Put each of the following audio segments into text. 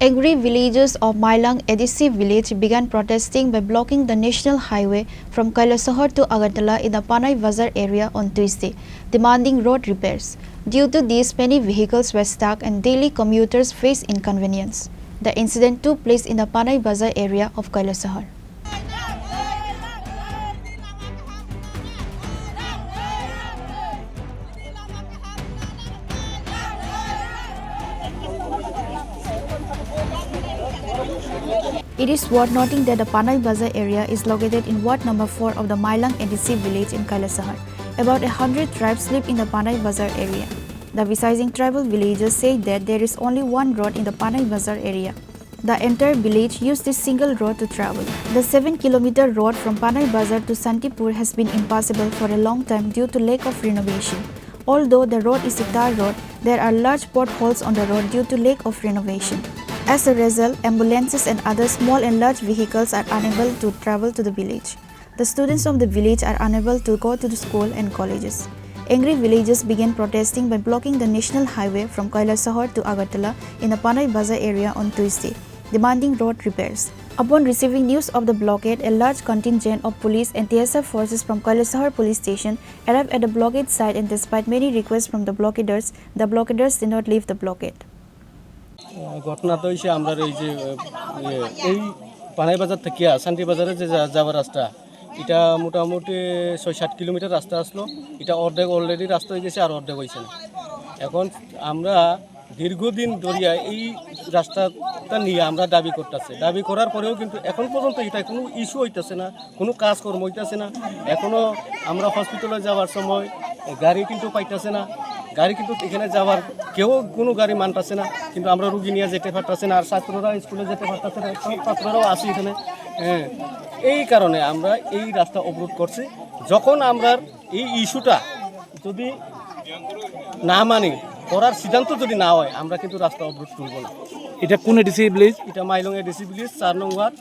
Angry villagers of Mailang ADC village began protesting by blocking the national highway from Kailasahar to Agartala in the Panai Bazar area on Tuesday, demanding road repairs. Due to this, many vehicles were stuck and daily commuters faced inconvenience. The incident took place in the Panai Bazar area of Kailasahar. It is worth noting that the Panai Bazar area is located in Ward number 4 of the Mailang ADC village in Kailasahar. About 100 tribes live in the Panai Bazar area. The besieging tribal villagers say that there is only one road in the Panai Bazar area. The entire village used this single road to travel. The 7-kilometer road from Panai Bazar to Santipur has been impassable for a long time due to lack of renovation. Although the road is a tar road, there are large potholes on the road due to lack of renovation. As a result, ambulances and other small and large vehicles are unable to travel to the village. The students of the village are unable to go to the school and colleges. Angry villagers began protesting by blocking the national highway from Kailasahar to Agartala in the Panai Bazar area on Tuesday, demanding road repairs. Upon receiving news of the blockade, a large contingent of police and TSF forces from Kailasahar police station arrived at the blockade site, and despite many requests from the blockaders did not leave the blockade. ঘটনাটা হইছে আমরা এই পানাই বাজার থেকে শান্তি বাজারে যে যাওয়ার রাস্তা এটা মোটামুটি ৬-৭ কিলোমিটার রাস্তা আসলো। এটা অর্ধেক অলরেডি রাস্তা হয়ে গেছে আর অর্ধেক হয়েছে না। এখন আমরা দীর্ঘদিন ধরে এই রাস্তাটা নিয়ে আমরা দাবি করতেছি। দাবি করার পরেও কিন্তু এখন পর্যন্ত এটা কোনো ইস্যু হইতেছে না, কোনো কাজকর্ম হইতেছে না। এখনও আমরা হসপিটালে যাওয়ার সময় গাড়ি কিন্তু পাইতেছে না। গাড়ি কিন্তু এখানে যাওয়ার কেউ কোনো গাড়ি মানতেছে না, কিন্তু আমরা রুগী নিয়ে যেতে পারতেছে না, আর ছাত্ররা স্কুলে যেতে পারতেছে না, ছাত্ররাও আসি এখানে। এই কারণে আমরা এই রাস্তা অবরোধ করছি। যখন আমরা এই ইস্যুটা যদি না মানি, করার সিদ্ধান্ত যদি না হয়, আমরা কিন্তু রাস্তা অবরোধ তুলব না। এটা কোন এডিসি ভিলেজ? এটা মাইলং এডিসি ভিলেজ ৪ নং ওয়ার্ড,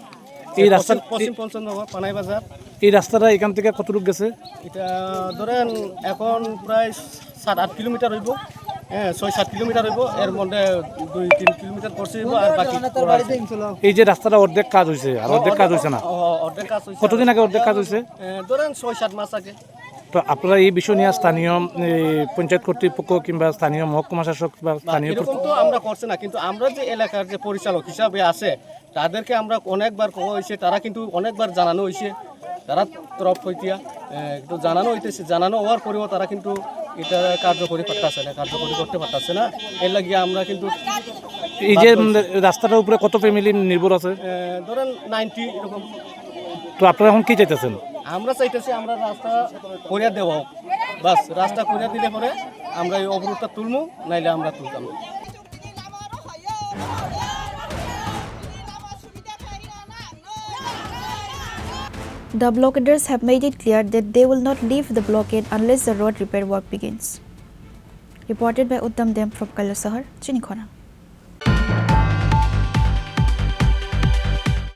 এই রাস্তা পশ্চিম পঞ্চমনগর পানাই বাজার। এই রাস্তাটা এখান থেকে কতটুকু গেছে? এটা ধরেন এখন প্রায় ৭-৮ কিলোমিটার হইব। ৬-৭ কিলোমিটার হইব, এর মধ্যে 2-3 কিলোমিটার করছে আর বাকি। এই যে রাস্তাটা অর্ধেক কাজ হয়েছে আর অর্ধেক কাজ হয়েছে না? অর্ধেক কাজ হয়েছে। কতদিন আগে অর্ধেক কাজ হয়েছে? ধরেন ৬-৭ মাস আগে। তো আপনারা এই বিষয় নিয়ে স্থানীয় পঞ্চায়েত কর্তৃপক্ষ কিংবা স্থানীয় মহকুমা শাসক বা স্থানীয় এরকম তো আমরা করছি না, কিন্তু আমরা যে এলাকার যে পরিচালক হিসাবে আছে তাদেরকে আমরা অনেকবার কওয়া হয়েছে, তারা কিন্তু অনেকবার জানানো হয়েছে, তারা তরফ হইতিয়া কিন্তু জানানো হইতেছে। জানানো হওয়ার পরেও তারা কিন্তু এটা কার্যকরী করতে পারতেছে না। এর লাগিয়ে আমরা কিন্তু এই যে রাস্তাটার উপরে কত ফ্যামিলি নির্ভর আছে? ধরেন 90 এরকম। তো আপনারা এখন কি চাইতেছেন? আমরা চাইতেছি আমরা রাস্তা করিয়া দেওয়া হোক, বাস রাস্তা করিয়া দিলে পরে আমরা এই অবরোধটা তুলবো, নাইলে আমরা তুলতাম না। The blockaders have made it clear that they will not leave the blockade unless the road repair work begins. Reported by Uttam Dem from Kailasahar, Chini, Khorang.